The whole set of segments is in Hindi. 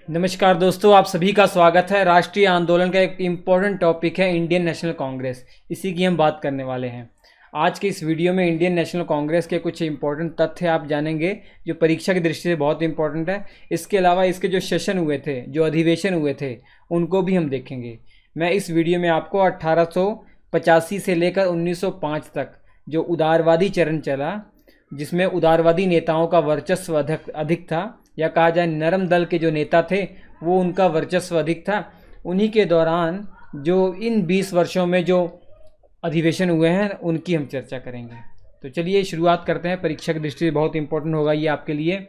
नमस्कार दोस्तों, आप सभी का स्वागत है। राष्ट्रीय आंदोलन का एक इम्पोर्टेंट टॉपिक है इंडियन नेशनल कांग्रेस। इसी की हम बात करने वाले हैं। आज के इस वीडियो में इंडियन नेशनल कांग्रेस के कुछ इंपॉर्टेंट तथ्य आप जानेंगे जो परीक्षा की दृष्टि से बहुत इंपॉर्टेंट है। इसके अलावा इसके जो सेशन हुए थे, जो अधिवेशन हुए थे, उनको भी हम देखेंगे। मैं इस वीडियो में आपको 1885 से लेकर 1905 तक जो उदारवादी चरण चला, जिसमें उदारवादी नेताओं का वर्चस्व अधिक था, या कहा जाए नरम दल के जो नेता थे वो उनका वर्चस्व अधिक था, उन्हीं के दौरान जो इन 20 वर्षों में जो अधिवेशन हुए हैं उनकी हम चर्चा करेंगे। तो चलिए शुरुआत करते हैं। परीक्षा की दृष्टि से बहुत इंपॉर्टेंट होगा ये आपके लिए।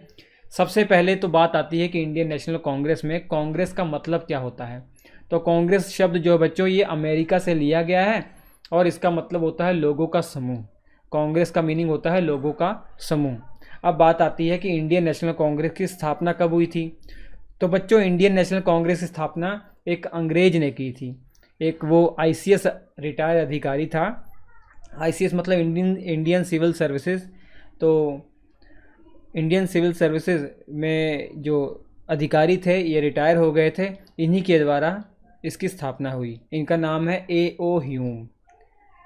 सबसे पहले तो बात आती है कि इंडियन नेशनल कांग्रेस में कांग्रेस का मतलब क्या होता है। तो कांग्रेस शब्द जो बच्चों ये अमेरिका से लिया गया है और इसका मतलब होता है लोगों का समूह। कांग्रेस का मीनिंग होता है लोगों का समूह। अब बात आती है कि इंडियन नेशनल कांग्रेस की स्थापना कब हुई थी। तो बच्चों, इंडियन नेशनल कांग्रेस की स्थापना एक अंग्रेज ने की थी। एक वो आईसीएस रिटायर्ड अधिकारी था। आईसीएस मतलब इंडियन सिविल सर्विसेज। तो इंडियन सिविल सर्विसेज में जो अधिकारी थे ये रिटायर हो गए थे। इन्हीं के द्वारा इसकी स्थापना हुई। इनका नाम है ए.ओ. ह्यूम।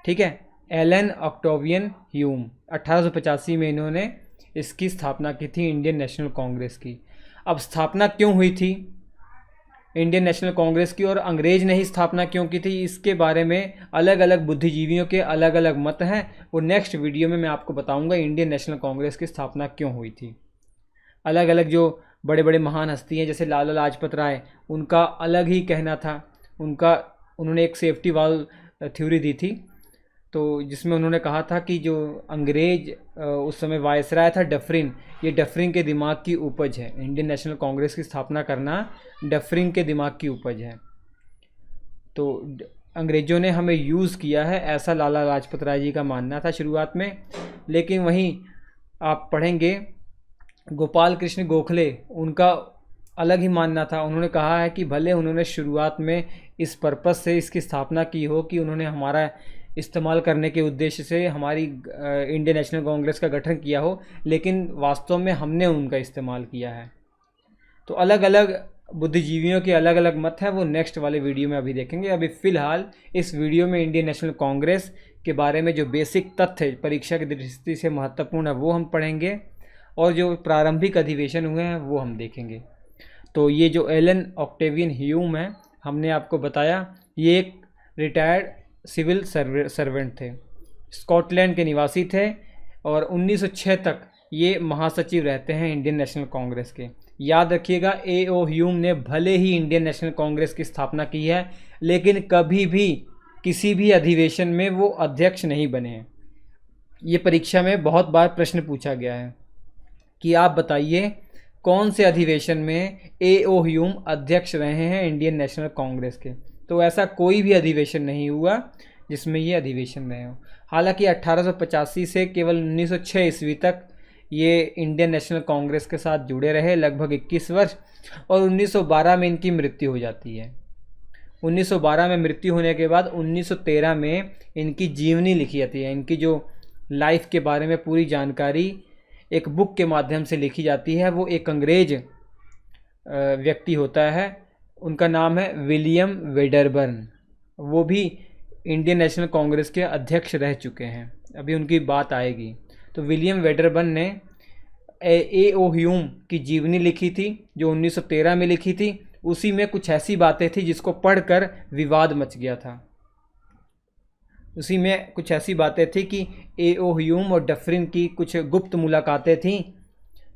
ठीक है, एलन ऑक्टेवियन ह्यूम। 1885 में इन्होंने इसकी स्थापना की थी इंडियन नेशनल कांग्रेस की। अब स्थापना क्यों हुई थी इंडियन नेशनल कांग्रेस की, और अंग्रेज ने ही स्थापना क्यों की थी, इसके बारे में अलग अलग बुद्धिजीवियों के अलग अलग मत हैं। वो नेक्स्ट वीडियो में मैं आपको बताऊंगा इंडियन नेशनल कांग्रेस की स्थापना क्यों हुई थी। अलग अलग जो बड़े बड़े महान हस्ती हैं जैसे लाला लाजपत राय, उनका अलग ही कहना था। उन्होंने एक सेफ्टी वाल थ्योरी दी थी, तो जिसमें उन्होंने कहा था कि जो अंग्रेज उस समय वायसराय था डफरिन, ये डफरिन के दिमाग की उपज है। इंडियन नेशनल कांग्रेस की स्थापना करना डफरिन के दिमाग की उपज है। तो अंग्रेज़ों ने हमें यूज़ किया है, ऐसा लाला लाजपत राय जी का मानना था शुरुआत में। लेकिन वहीं आप पढ़ेंगे गोपाल कृष्ण गोखले, उनका अलग ही मानना था। उन्होंने कहा है कि भले उन्होंने शुरुआत में इस पर्पस से इसकी स्थापना की हो कि उन्होंने हमारा इस्तेमाल करने के उद्देश्य से हमारी इंडियन नेशनल कांग्रेस का गठन किया हो, लेकिन वास्तव में हमने उनका इस्तेमाल किया है। तो अलग अलग बुद्धिजीवियों के अलग अलग मत हैं, वो नेक्स्ट वाले वीडियो में अभी देखेंगे। अभी फ़िलहाल इस वीडियो में इंडियन नेशनल कांग्रेस के बारे में जो बेसिक तथ्य परीक्षा की दृष्टि से महत्वपूर्ण है वो हम पढ़ेंगे, और जो प्रारंभिक अधिवेशन हुए हैं वो हम देखेंगे। तो ये जो एलन ऑक्टेवियन ह्यूम है, हमने आपको बताया, ये एक रिटायर्ड सिविल सर्वेंट थे, स्कॉटलैंड के निवासी थे, और 1906 तक ये महासचिव रहते हैं इंडियन नेशनल कांग्रेस के। याद रखिएगा, ए.ओ. ह्यूम ने भले ही इंडियन नेशनल कांग्रेस की स्थापना की है, लेकिन कभी भी किसी भी अधिवेशन में वो अध्यक्ष नहीं बने हैं। ये परीक्षा में बहुत बार प्रश्न पूछा गया है कि आप बताइए कौन से अधिवेशन में ए.ओ. ह्यूम अध्यक्ष रहे हैं इंडियन नेशनल कांग्रेस के। तो ऐसा कोई भी अधिवेशन नहीं हुआ जिसमें ये अधिवेशन रहे हो। हालांकि 1885 से केवल 1906 ईस्वी तक ये इंडियन नेशनल कांग्रेस के साथ जुड़े रहे, लगभग 21 वर्ष, और 1912 में इनकी मृत्यु हो जाती है। 1912 में मृत्यु होने के बाद 1913 में इनकी जीवनी लिखी जाती है। इनकी जो लाइफ के बारे में पूरी जानकारी एक बुक के माध्यम से लिखी जाती है। वो एक अंग्रेज व्यक्ति होता है, उनका नाम है विलियम वेडरबर्न। वो भी इंडियन नेशनल कांग्रेस के अध्यक्ष रह चुके हैं, अभी उनकी बात आएगी। तो विलियम वेडरबर्न ने ए.ओ. ह्यूम की जीवनी लिखी थी, जो 1913 में लिखी थी। उसी में कुछ ऐसी बातें थी जिसको पढ़कर विवाद मच गया था। उसी में कुछ ऐसी बातें थी कि ए.ओ. ह्यूम और डफरिन की कुछ गुप्त मुलाकातें थीं,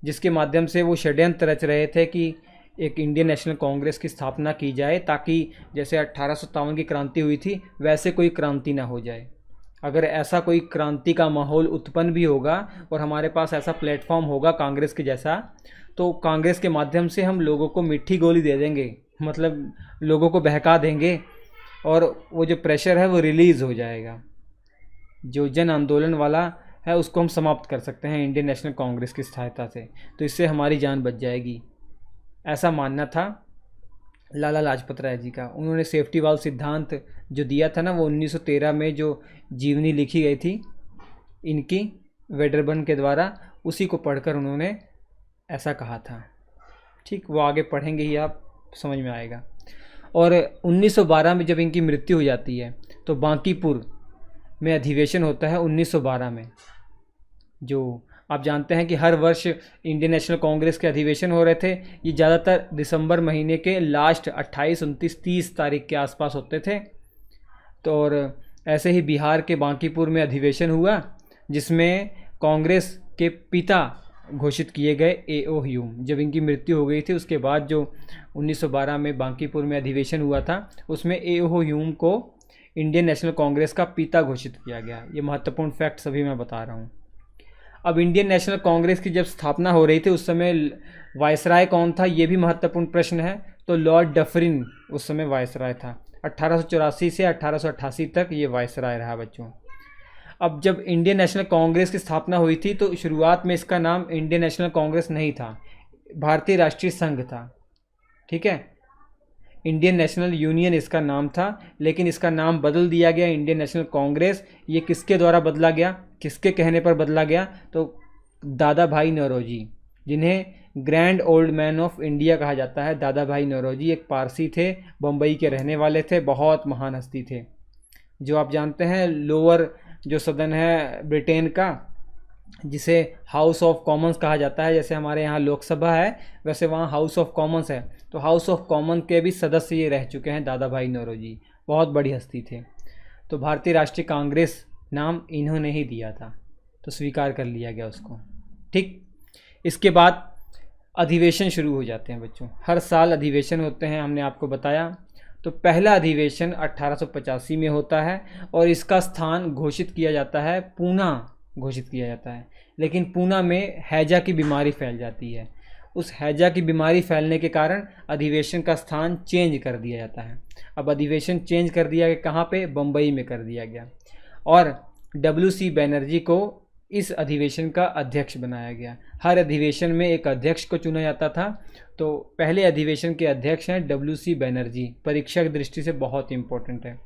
जिसके माध्यम से वो षड्यंत्र रच रहे थे कि एक इंडियन नेशनल कांग्रेस की स्थापना की जाए, ताकि जैसे 1857 की क्रांति हुई थी वैसे कोई क्रांति ना हो जाए। अगर ऐसा कोई क्रांति का माहौल उत्पन्न भी होगा और हमारे पास ऐसा प्लेटफॉर्म होगा कांग्रेस के जैसा, तो कांग्रेस के माध्यम से हम लोगों को मीठी गोली दे देंगे, मतलब लोगों को बहका देंगे, और वो जो प्रेशर है वो रिलीज़ हो जाएगा। जो जन आंदोलन वाला है उसको हम समाप्त कर सकते हैं इंडियन नेशनल कांग्रेस की सहायता से, तो इससे हमारी जान बच जाएगी। ऐसा मानना था लाला लाजपत राय जी का। उन्होंने सेफ्टी वाल्व सिद्धांत जो दिया था ना, वो 1913 में जो जीवनी लिखी गई थी इनकी वेडरबर्न के द्वारा, उसी को पढ़कर उन्होंने ऐसा कहा था। ठीक, वो आगे पढ़ेंगे ही, आप समझ में आएगा। और 1912 में जब इनकी मृत्यु हो जाती है तो बांकीपुर में अधिवेशन होता है 1912 में। जो आप जानते हैं कि हर वर्ष इंडियन नेशनल कांग्रेस के अधिवेशन हो रहे थे, ये ज़्यादातर दिसंबर महीने के लास्ट 28, 29, 30 तारीख के आसपास होते थे। तो और ऐसे ही बिहार के बांकीपुर में अधिवेशन हुआ जिसमें कांग्रेस के पिता घोषित किए गए A.O. ह्यूम। जब इनकी मृत्यु हो गई थी उसके बाद जो 1912 में बांकीपुर में अधिवेशन हुआ था उसमें A.O. ह्यूम को इंडियन नेशनल कांग्रेस का पिता घोषित किया गया। ये महत्वपूर्ण फैक्ट सभी मैं बता रहा हूँ। अब इंडियन नेशनल कांग्रेस की जब स्थापना हो रही थी उस समय वायसराय कौन था, ये भी महत्वपूर्ण प्रश्न है। तो लॉर्ड डफरिन उस समय वायसराय था। 1884 से 1888 तक ये वायसराय रहा बच्चों। अब जब इंडियन नेशनल कांग्रेस की स्थापना हुई थी तो शुरुआत में इसका नाम इंडियन नेशनल कांग्रेस नहीं था, भारतीय राष्ट्रीय संघ था। ठीक है, इंडियन नेशनल यूनियन इसका नाम था, लेकिन इसका नाम बदल दिया गया इंडियन नेशनल कांग्रेस। ये किसके द्वारा बदला गया, किसके कहने पर बदला गया? तो दादा भाई नौरोजी, जिन्हें grand old man of India कहा जाता है। दादा भाई नौरोजी एक पारसी थे, बम्बई के रहने वाले थे, बहुत महान हस्ती थे। जो आप जानते हैं लोअर जो सदन है ब्रिटेन का, जिसे हाउस ऑफ कॉमन्स कहा जाता है, जैसे हमारे यहाँ लोकसभा है वैसे वहाँ हाउस ऑफ कॉमन्स है। तो हाउस ऑफ कॉमन के भी सदस्य ये रह चुके हैं दादा भाई नौरोजी, बहुत बड़ी हस्ती थे। तो भारतीय राष्ट्रीय कांग्रेस नाम इन्होंने ही दिया था, तो स्वीकार कर लिया गया उसको। ठीक, इसके बाद अधिवेशन शुरू हो जाते हैं बच्चों। हर साल अधिवेशन होते हैं, हमने आपको बताया। तो पहला अधिवेशन 1885 में होता है और इसका स्थान घोषित किया जाता है, पूना घोषित किया जाता है। लेकिन पूना में हैजा की बीमारी फैल जाती है। उस हैजा की बीमारी फैलने के कारण अधिवेशन का स्थान चेंज कर दिया जाता है। अब अधिवेशन चेंज कर दिया गया, कहाँ पे? बम्बई में कर दिया गया। और WC बैनर्जी को इस अधिवेशन का अध्यक्ष बनाया गया। हर अधिवेशन में एक अध्यक्ष को चुना जाता था। तो पहले अधिवेशन के अध्यक्ष हैं WC बैनर्जी, परीक्षा की दृष्टि से बहुत इम्पोर्टेंट है।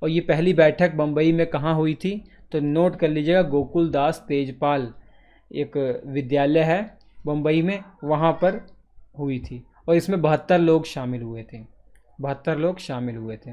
और ये पहली बैठक बम्बई में कहाँ हुई थी? तो नोट कर लीजिएगा, गोकुल दास तेजपाल एक विद्यालय है बम्बई में, वहाँ पर हुई थी। और इसमें 72 लोग शामिल हुए थे, 72 लोग शामिल हुए थे।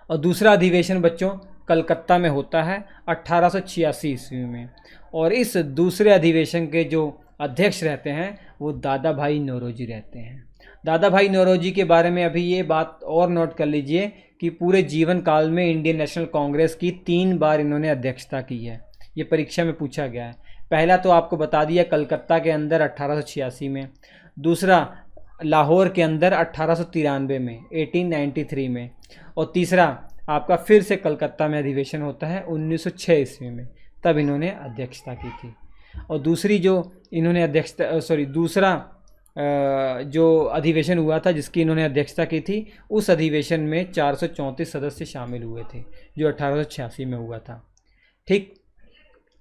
और दूसरा अधिवेशन बच्चों कलकत्ता में होता है 1886 ईस्वी में। और इस दूसरे अधिवेशन के जो अध्यक्ष रहते हैं वो दादा भाई नौरोजी रहते हैं। दादा भाई नौरोजी के बारे में अभी ये बात और नोट कर लीजिए कि पूरे जीवन काल में इंडियन नेशनल कांग्रेस की 3 बार इन्होंने अध्यक्षता की है। ये परीक्षा में पूछा गया है। पहला तो आपको बता दिया कलकत्ता के अंदर 1886 में, दूसरा लाहौर के अंदर 1893 में 1893 में, और तीसरा आपका फिर से कलकत्ता में अधिवेशन होता है 1906 ईस्वी में, तब इन्होंने अध्यक्षता की थी। और दूसरी जो इन्होंने दूसरा जो अधिवेशन हुआ था जिसकी इन्होंने अध्यक्षता की थी, उस अधिवेशन में 434 सदस्य शामिल हुए थे जो 1886 में हुआ था। ठीक,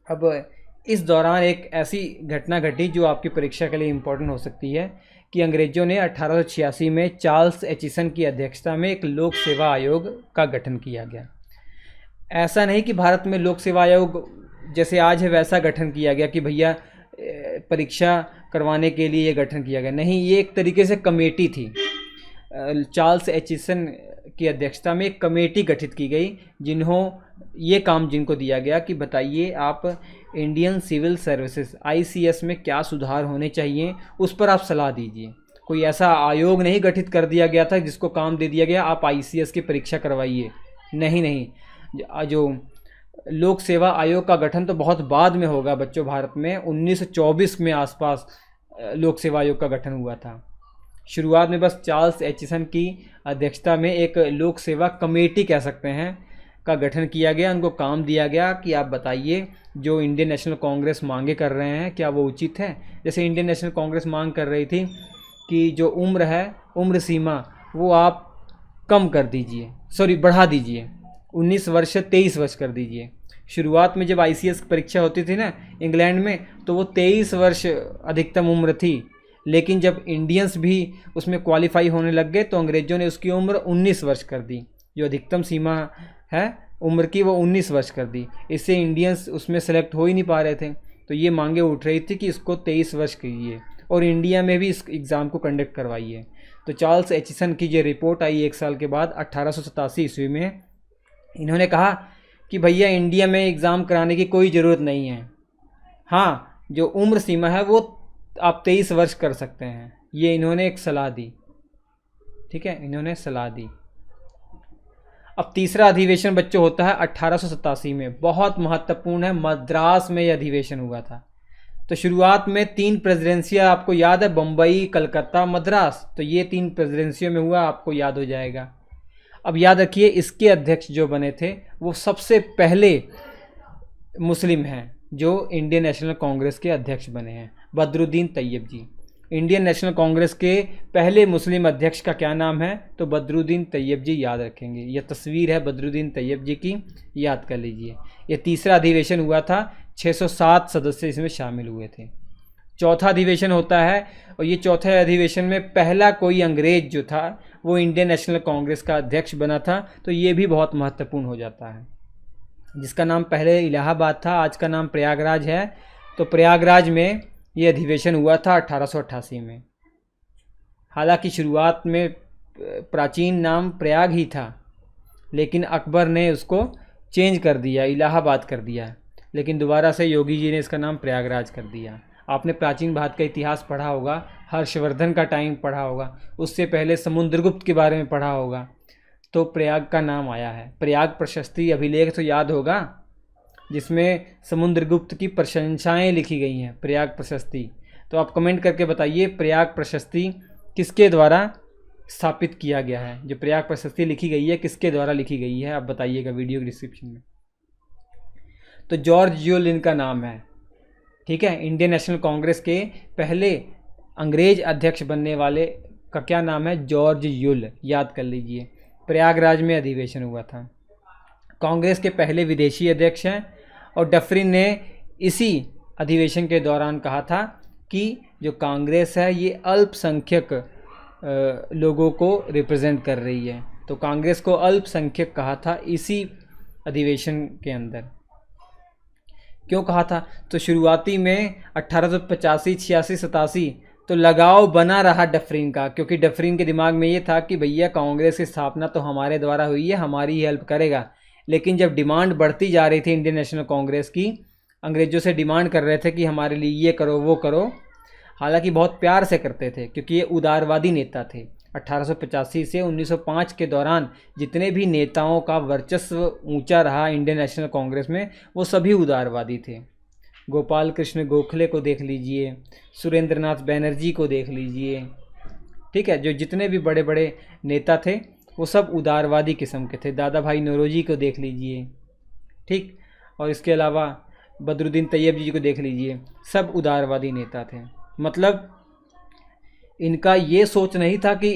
अब इस दौरान एक ऐसी घटना घटी जो आपकी परीक्षा के लिए इम्पोर्टेंट हो सकती है कि अंग्रेज़ों ने 1886 में चार्ल्स एचिसन की अध्यक्षता में एक लोक सेवा आयोग का गठन किया गया। ऐसा नहीं कि भारत में लोक सेवा आयोग जैसे आज है वैसा गठन किया गया कि भैया परीक्षा करवाने के लिए ये गठन किया गया, नहीं, ये एक तरीके से कमेटी थी। चार्ल्स एचिसन की अध्यक्षता में एक कमेटी गठित की गई ये काम जिनको दिया गया कि बताइए आप इंडियन सिविल सर्विसेज ICS में क्या सुधार होने चाहिए, उस पर आप सलाह दीजिए। कोई ऐसा आयोग नहीं गठित कर दिया गया था जिसको काम दे दिया गया आप ICS की परीक्षा करवाइए। नहीं, जो लोक सेवा आयोग का गठन तो बहुत बाद में होगा बच्चों। भारत में 1924 में आसपास लोक सेवा आयोग का गठन हुआ था। शुरुआत में बस चार्ल्स एचिसन की अध्यक्षता में एक लोक सेवा कमेटी कह सकते हैं का गठन किया गया। उनको काम दिया गया कि आप बताइए जो इंडियन नेशनल कांग्रेस मांगे कर रहे हैं क्या वो उचित है। जैसे इंडियन नेशनल कांग्रेस मांग कर रही थी कि जो उम्र है, उम्र सीमा वो आप कम कर दीजिए, बढ़ा दीजिए, 19 वर्ष से 23 वर्ष कर दीजिए। शुरुआत में जब ICS परीक्षा होती थी ना इंग्लैंड में, तो वो 23 वर्ष अधिकतम उम्र थी, लेकिन जब इंडियंस भी उसमें क्वालिफाई होने लग गए तो अंग्रेज़ों ने उसकी उम्र 19 वर्ष कर दी। जो अधिकतम सीमा है उम्र की वो 19 वर्ष कर दी। इससे इंडियंस उसमें सेलेक्ट हो ही नहीं पा रहे थे, तो ये मांगे उठ रही थी कि इसको 23 वर्ष कीजिए। और इंडिया में भी इस एग्ज़ाम को कंडक्ट करवाई है। तो चार्ल्स एचिसन की जो रिपोर्ट आई 1 साल के बाद 1887 ईस्वी में, इन्होंने कहा कि भैया इंडिया में एग्ज़ाम कराने की कोई ज़रूरत नहीं है। हाँ, जो उम्र सीमा है वो आप 23 वर्ष कर सकते हैं, ये इन्होंने एक सलाह दी। ठीक है, इन्होंने सलाह दी। अब तीसरा अधिवेशन बच्चों होता है 1887 में, बहुत महत्वपूर्ण है। मद्रास में यह अधिवेशन हुआ था। तो शुरुआत में 3 प्रेसिडेंसियाँ आपको याद है, बम्बई, कलकत्ता, मद्रास। तो ये 3 प्रेसिडेंसियों में हुआ, आपको याद हो जाएगा। अब याद रखिए, इसके अध्यक्ष जो बने थे वो सबसे पहले मुस्लिम हैं जो इंडियन नेशनल कांग्रेस के अध्यक्ष बने हैं, बदरुद्दीन तैयब जी। इंडियन नेशनल कांग्रेस के पहले मुस्लिम अध्यक्ष का क्या नाम है? तो बदरुद्दीन तैयब जी, याद रखेंगे। यह तस्वीर है बदरुद्दीन तैयब जी की, याद कर लीजिए। यह तीसरा अधिवेशन हुआ था, 607 सदस्य इसमें शामिल हुए थे। चौथा अधिवेशन होता है, और ये चौथे अधिवेशन में पहला कोई अंग्रेज जो था वो इंडियन नेशनल कांग्रेस का अध्यक्ष बना था। तो ये भी बहुत महत्वपूर्ण हो जाता है, जिसका नाम पहले इलाहाबाद था, आज का नाम प्रयागराज है। तो प्रयागराज में ये अधिवेशन हुआ था 1888 में। हालांकि शुरुआत में प्राचीन नाम प्रयाग ही था, लेकिन अकबर ने उसको चेंज कर दिया, इलाहाबाद कर दिया। लेकिन दोबारा से योगी जी ने इसका नाम प्रयागराज कर दिया। आपने प्राचीन भारत का इतिहास पढ़ा होगा, हर्षवर्धन का टाइम पढ़ा होगा, उससे पहले समुद्रगुप्त के बारे में पढ़ा होगा, तो प्रयाग का नाम आया है। प्रयाग प्रशस्ति अभिलेख तो याद होगा, जिसमें समुद्रगुप्त की प्रशंसाएं लिखी गई हैं, प्रयाग प्रशस्ति। तो आप कमेंट करके बताइए, प्रयाग प्रशस्ति किसके द्वारा स्थापित किया गया है? जो प्रयाग प्रशस्ति लिखी गई है किसके द्वारा लिखी गई है, आप बताइएगा वीडियो के डिस्क्रिप्शन में। तो जॉर्ज यूल इनका नाम है। ठीक है, इंडियन नेशनल कांग्रेस के पहले अंग्रेज अध्यक्ष बनने वाले का क्या नाम है? जॉर्ज यूल, याद कर लीजिए। प्रयागराज में अधिवेशन हुआ था। कांग्रेस के पहले विदेशी अध्यक्ष हैं, और डफरिन ने इसी अधिवेशन के दौरान कहा था कि जो कांग्रेस है ये अल्पसंख्यक लोगों को रिप्रेजेंट कर रही है। तो कांग्रेस को अल्पसंख्यक कहा था इसी अधिवेशन के अंदर। क्यों कहा था? तो शुरुआती में 1885, 86, 87 तो लगाव बना रहा डफरिन का, क्योंकि डफरिन के दिमाग में ये था कि भैया कांग्रेस की स्थापना तो हमारे द्वारा हुई है, हमारी ही हेल्प करेगा। लेकिन जब डिमांड बढ़ती जा रही थी इंडियन नेशनल कांग्रेस की, अंग्रेज़ों से डिमांड कर रहे थे कि हमारे लिए ये करो वो करो, हालांकि बहुत प्यार से करते थे क्योंकि ये उदारवादी नेता थे। 1885 से 1905 के दौरान जितने भी नेताओं का वर्चस्व ऊंचा रहा इंडियन नेशनल कांग्रेस में, वो सभी उदारवादी थे। गोपाल कृष्ण गोखले को देख लीजिए, सुरेंद्रनाथ बैनर्जी को देख लीजिए। ठीक है, जो जितने भी बड़े बड़े नेता थे वो सब उदारवादी किस्म के थे। दादा भाई नौरोजी को देख लीजिए, ठीक, और इसके अलावा बदरुद्दीन तैयब जी को देख लीजिए, सब उदारवादी नेता थे। मतलब इनका ये सोच नहीं था कि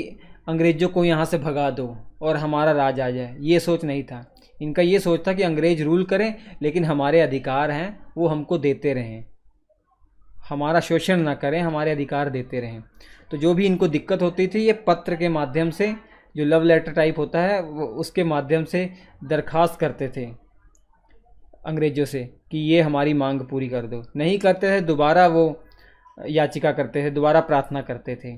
अंग्रेज़ों को यहाँ से भगा दो और हमारा राज आ जाए, ये सोच नहीं था। इनका ये सोच था कि अंग्रेज़ रूल करें, लेकिन हमारे अधिकार हैं वो हमको देते रहें, हमारा शोषण ना करें, हमारे अधिकार देते रहें। तो जो भी इनको दिक्कत होती थी, ये पत्र के माध्यम से, जो लव लेटर टाइप होता है, वो उसके माध्यम से दरख्वास्त करते थे अंग्रेज़ों से कि ये हमारी मांग पूरी कर दो। नहीं करते थे, दोबारा वो याचिका करते थे, दोबारा प्रार्थना करते थे।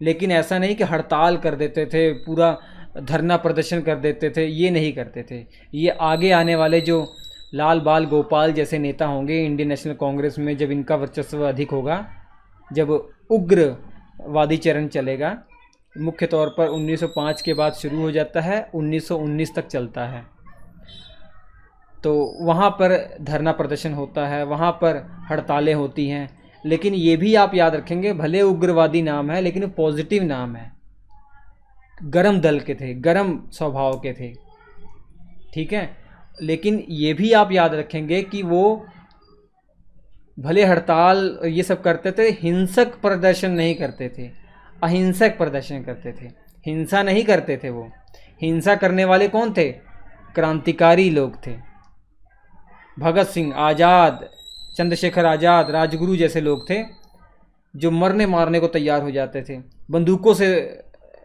लेकिन ऐसा नहीं कि हड़ताल कर देते थे, पूरा धरना प्रदर्शन कर देते थे, ये नहीं करते थे। ये आगे आने वाले जो लाल बाल गोपाल जैसे नेता होंगे इंडियन नेशनल कांग्रेस में, जब इनका वर्चस्व अधिक होगा, जब उग्रवादी चरण चलेगा, मुख्य तौर पर 1905 के बाद शुरू हो जाता है, 1919 तक चलता है। तो वहाँ पर धरना प्रदर्शन होता है, वहाँ पर हड़तालें होती हैं। लेकिन ये भी आप याद रखेंगे, भले उग्रवादी नाम है लेकिन पॉजिटिव नाम है, गरम दल के थे, गरम स्वभाव के थे। ठीक है, लेकिन ये भी आप याद रखेंगे कि वो भले हड़ताल ये सब करते थे, हिंसक प्रदर्शन नहीं करते थे, अहिंसक प्रदर्शन करते थे, हिंसा नहीं करते थे। वो हिंसा करने वाले कौन थे? क्रांतिकारी लोग थे, भगत सिंह, आज़ाद, चंद्रशेखर आज़ाद, राजगुरु जैसे लोग थे, जो मरने मारने को तैयार हो जाते थे, बंदूकों से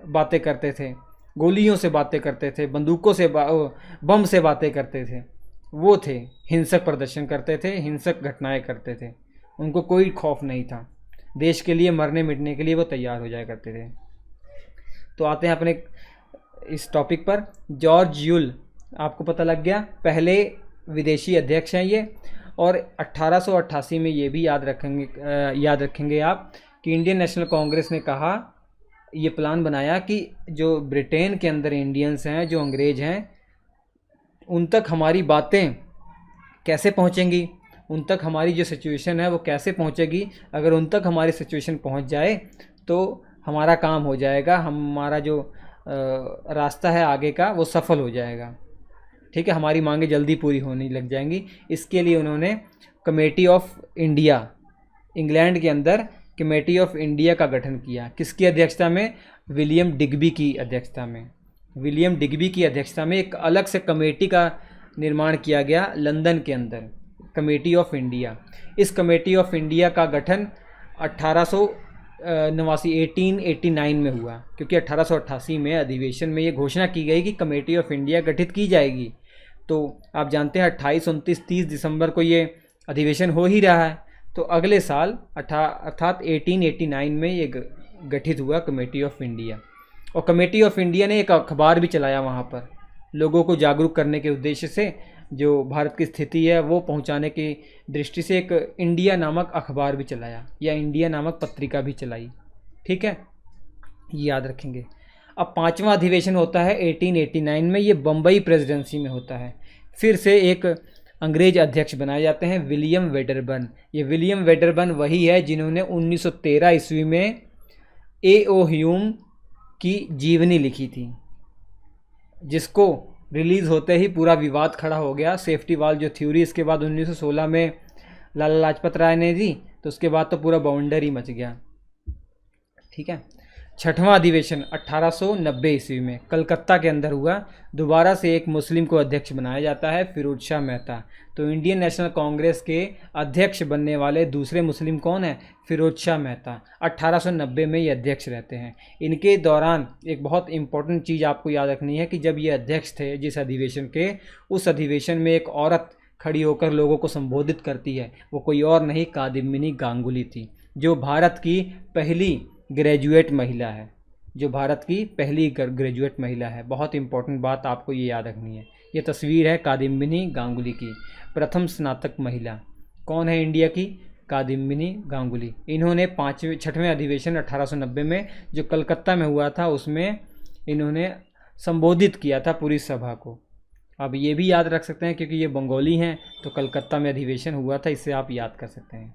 बातें करते थे, गोलियों से बातें करते थे, बंदूकों से बम से बातें करते थे। वो थे, हिंसक प्रदर्शन करते थे, हिंसक घटनाएं करते थे, उनको कोई खौफ नहीं था। देश के लिए मरने मिटने के लिए वो तैयार हो जाया करते थे। तो आते हैं अपने इस टॉपिक पर। जॉर्ज यूल, आपको पता लग गया, पहले विदेशी अध्यक्ष हैं ये। और 1888 में ये भी याद रखेंगे आप कि इंडियन नेशनल कांग्रेस ने कहा, ये प्लान बनाया कि जो ब्रिटेन के अंदर इंडियंस हैं, जो अंग्रेज हैं, उन तक हमारी बातें कैसे पहुंचेंगी, उन तक हमारी जो सिचुएशन है वो कैसे पहुंचेगी। अगर उन तक हमारी सिचुएशन पहुंच जाए तो हमारा काम हो जाएगा, हमारा जो रास्ता है आगे का वो सफल हो जाएगा। ठीक है, हमारी मांगें जल्दी पूरी होने लग जाएंगी। इसके लिए उन्होंने कमेटी ऑफ इंडिया, इंग्लैंड के अंदर कमेटी ऑफ इंडिया का गठन किया। किसकी अध्यक्षता में? विलियम डिग्बी की अध्यक्षता में। विलियम डिग्बी की अध्यक्षता में एक अलग से कमेटी का निर्माण किया गया लंदन के अंदर, कमेटी ऑफ इंडिया। इस कमेटी ऑफ इंडिया का गठन 1889 में हुआ, क्योंकि 1888 में अधिवेशन में ये घोषणा की गई कि कमेटी ऑफ इंडिया गठित की जाएगी। तो आप जानते हैं 28, 29, 30 दिसंबर को ये अधिवेशन हो ही रहा है। तो अगले साल अर्थात 1889 में ये गठित हुआ कमेटी ऑफ इंडिया। और कमेटी ऑफ इंडिया ने एक अखबार भी चलाया वहाँ पर, लोगों को जागरूक करने के उद्देश्य से, जो भारत की स्थिति है वो पहुंचाने की दृष्टि से एक इंडिया नामक अखबार भी चलाया, या इंडिया नामक पत्रिका भी चलाई। ठीक है, ये याद रखेंगे। अब 5वां अधिवेशन होता है 1889 में, ये बम्बई प्रेसिडेंसी में होता है। फिर से एक अंग्रेज अध्यक्ष बनाए जाते हैं, विलियम वेडरबर्न। ये विलियम वेडरबर्न वही है जिन्होंने 1913 ईस्वी में A.O. ह्यूम की जीवनी लिखी थी, जिसको रिलीज़ होते ही पूरा विवाद खड़ा हो गया, सेफ्टी वाल जो थ्योरी। इसके बाद 1916 में लाला लाजपत राय ने दी, तो उसके बाद तो पूरा बाउंडर ही मच गया। ठीक है, 6वां अधिवेशन 1890 ईस्वी में कलकत्ता के अंदर हुआ। दोबारा से एक मुस्लिम को अध्यक्ष बनाया जाता है, फिरोज शाह मेहता। तो इंडियन नेशनल कांग्रेस के अध्यक्ष बनने वाले दूसरे मुस्लिम कौन है? फिरोज शाह मेहता। 1890 में ये अध्यक्ष रहते हैं। इनके दौरान एक बहुत इंपॉर्टेंट चीज़ आपको याद रखनी है कि जब ये अध्यक्ष थे जिस अधिवेशन के, उस अधिवेशन में एक औरत खड़ी होकर लोगों को संबोधित करती है। वो कोई और नहीं, कादिमिनी गांगुली थी, जो भारत की पहली ग्रेजुएट महिला है, जो भारत की पहली ग्रेजुएट महिला है। बहुत इंपॉर्टेंट बात आपको ये याद रखनी है। ये तस्वीर है कादिमिनी गांगुली की, प्रथम स्नातक महिला। कौन है इंडिया की? कादिमिनी गांगुली। इन्होंने 6वें अधिवेशन 1890 में जो कलकत्ता में हुआ था, उसमें इन्होंने संबोधित किया था पूरी सभा को। अब ये भी याद रख सकते हैं क्योंकि ये बंगाली हैं, तो कलकत्ता में अधिवेशन हुआ था, इससे आप याद कर सकते हैं।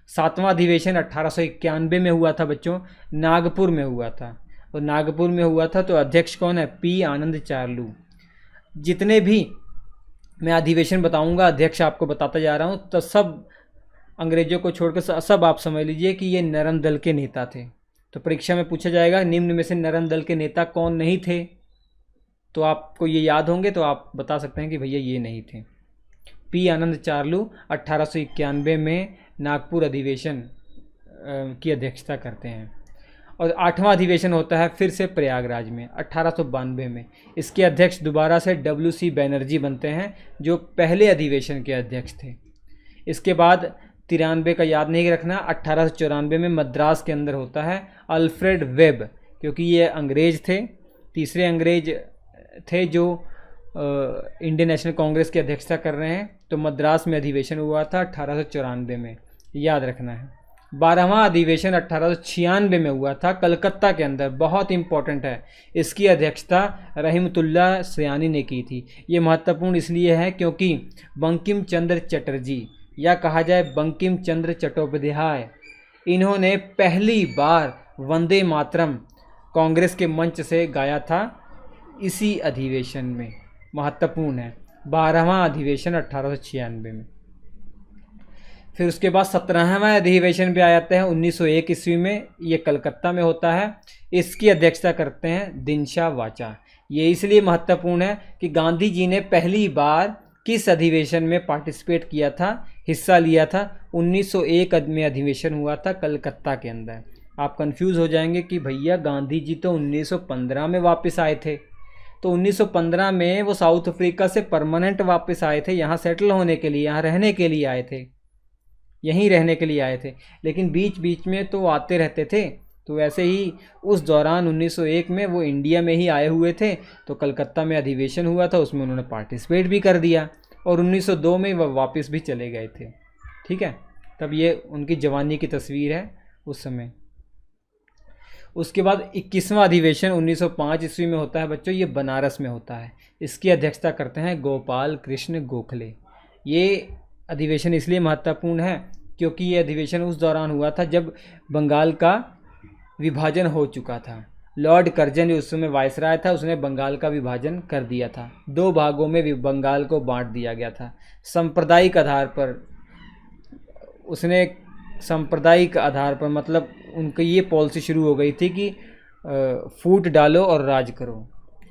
7वां अधिवेशन 1891 में हुआ था बच्चों, नागपुर में हुआ था। और नागपुर में हुआ था तो अध्यक्ष कौन है? पी आनंद चार्लू। जितने भी मैं अधिवेशन बताऊंगा, अध्यक्ष आपको बताता जा रहा हूँ, तो सब अंग्रेजों को छोड़कर सब आप समझ लीजिए कि ये नरम दल के नेता थे। तो परीक्षा में पूछा जाएगा निम्न में से नरम दल के नेता कौन नहीं थे, तो आपको ये याद होंगे, तो आप बता सकते हैं कि भैया ये नहीं थे। पी आनंद चार्लू 1891 में नागपुर अधिवेशन की अध्यक्षता करते हैं। और 8वां अधिवेशन होता है फिर से प्रयागराज में 1892 में। इसके अध्यक्ष दोबारा से WC बैनर्जी बनते हैं, जो पहले अधिवेशन के अध्यक्ष थे। इसके बाद 93 का याद नहीं रखना, 1894 में मद्रास के अंदर होता है अल्फ्रेड वेब, क्योंकि ये अंग्रेज थे, तीसरे अंग्रेज थे जो इंडियन नेशनल कांग्रेस की अध्यक्षता कर रहे हैं। तो मद्रास में अधिवेशन हुआ था 1894 में, याद रखना है। 12वां अधिवेशन 1896 में हुआ था कलकत्ता के अंदर, बहुत इंपॉर्टेंट है। इसकी अध्यक्षता रहीमतुल्लाह सयानी ने की थी। ये महत्वपूर्ण इसलिए है क्योंकि बंकिम चंद्र चटर्जी, या कहा जाए बंकिम चंद्र चट्टोपाध्याय, इन्होंने पहली बार वंदे मातरम कांग्रेस के मंच से गाया था इसी अधिवेशन में। महत्वपूर्ण है 12वां अधिवेशन 1896 में। फिर उसके बाद 17वां अधिवेशन भी आ जाता है 1901 ईस्वी में, ये कलकत्ता में होता है। इसकी अध्यक्षता करते हैं दिनशा वाचा। ये इसलिए महत्वपूर्ण है कि गांधी जी ने पहली बार किस अधिवेशन में पार्टिसिपेट किया था, हिस्सा लिया था? 1901 में अधिवेशन हुआ था कलकत्ता के अंदर। आप कंफ्यूज हो जाएंगे कि भैया गांधी जी तो 1915 में वापस आए थे। तो 1915 में वो साउथ अफ्रीका से परमानेंट वापस आए थे, यहाँ सेटल होने के लिए, यहाँ रहने के लिए आए थे। यहीं रहने के लिए आए थे, लेकिन बीच बीच में तो आते रहते थे। तो वैसे ही उस दौरान 1901 में वो इंडिया में ही आए हुए थे, तो कलकत्ता में अधिवेशन हुआ था, उसमें उन्होंने पार्टिसिपेट भी कर दिया और 1902 में वह वापस भी चले गए थे। ठीक है, तब ये उनकी जवानी की तस्वीर है उस समय। उसके बाद 21वां अधिवेशन 1905 ईस्वी में होता है बच्चों, ये बनारस में होता है। इसकी अध्यक्षता करते हैं गोपाल कृष्ण गोखले। ये अधिवेशन इसलिए महत्वपूर्ण है क्योंकि ये अधिवेशन उस दौरान हुआ था जब बंगाल का विभाजन हो चुका था। लॉर्ड कर्जन जो उस समय वायसराय था, उसने बंगाल का विभाजन कर दिया था, 2 भागों में बंगाल को बांट दिया गया था। सांप्रदायिक आधार पर उसने, सांप्रदायिक आधार पर मतलब उनकी ये पॉलिसी शुरू हो गई थी कि फूट डालो और राज करो,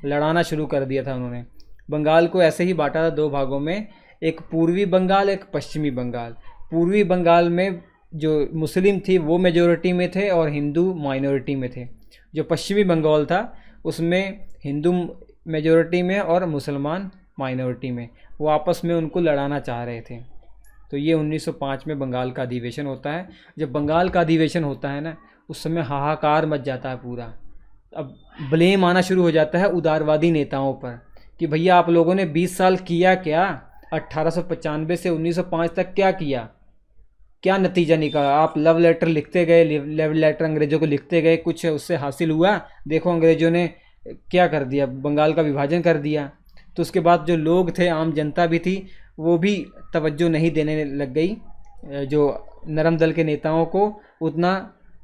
लड़ाना शुरू कर दिया था उन्होंने। बंगाल को ऐसे ही बांटा था 2 भागों में, एक पूर्वी बंगाल, एक पश्चिमी बंगाल। पूर्वी बंगाल में जो मुस्लिम थी वो मेजोरिटी में थे और हिंदू माइनॉरिटी में थे। जो पश्चिमी बंगाल था उसमें हिंदू मेजोरिटी में और मुसलमान माइनॉरिटी में, वो आपस में उनको लड़ाना चाह रहे थे। तो ये 1905 में बंगाल का अधिवेशन होता है। जब बंगाल का अधिवेशन होता है ना, उस समय हाहाकार मच जाता है पूरा। अब ब्लेम आना शुरू हो जाता है उदारवादी नेताओं पर कि भैया आप लोगों ने 20 साल किया क्या, 1895 से 1905 तक क्या किया, क्या नतीजा निकाला। आप लव लेटर लिखते गए, लव लेटर अंग्रेज़ों को लिखते गए, कुछ उससे हासिल हुआ? देखो अंग्रेज़ों ने क्या कर दिया, बंगाल का विभाजन कर दिया। तो उसके बाद जो लोग थे, आम जनता भी थी, वो भी तवज्जो नहीं देने लग गई। जो नरम दल के नेताओं को उतना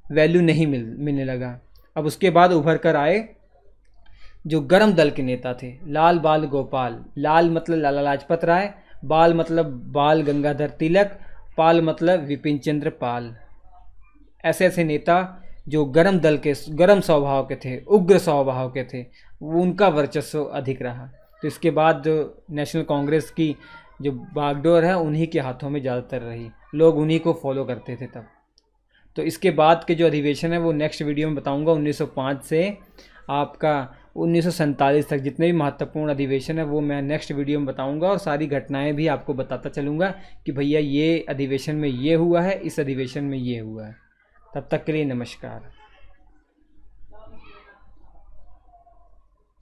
वैल्यू नहीं मिलने लगा। अब उसके बाद उभर कर आए जो गरम दल के नेता थे, लाल बाल गोपाल। लाल मतलब लाला लाजपत राय, बाल मतलब बाल गंगाधर तिलक, पाल मतलब विपिन चंद्र पाल। ऐसे ऐसे नेता जो गरम दल के, गरम स्वभाव के थे, उग्र स्वभाव के थे, वो उनका वर्चस्व अधिक रहा। तो इसके बाद जो नेशनल कांग्रेस की जो बागडोर है उन्हीं के हाथों में ज़्यादातर रही, लोग उन्हीं को फॉलो करते थे तब। तो इसके बाद के जो अधिवेशन है वो नेक्स्ट वीडियो में बताऊंगा। 1905 से आपका 1947 तक जितने भी महत्वपूर्ण अधिवेशन है वो मैं नेक्स्ट वीडियो में बताऊंगा, और सारी घटनाएं भी आपको बताता चलूँगा कि भैया ये अधिवेशन में ये हुआ है, इस अधिवेशन में ये हुआ है। तब तक के लिए नमस्कार।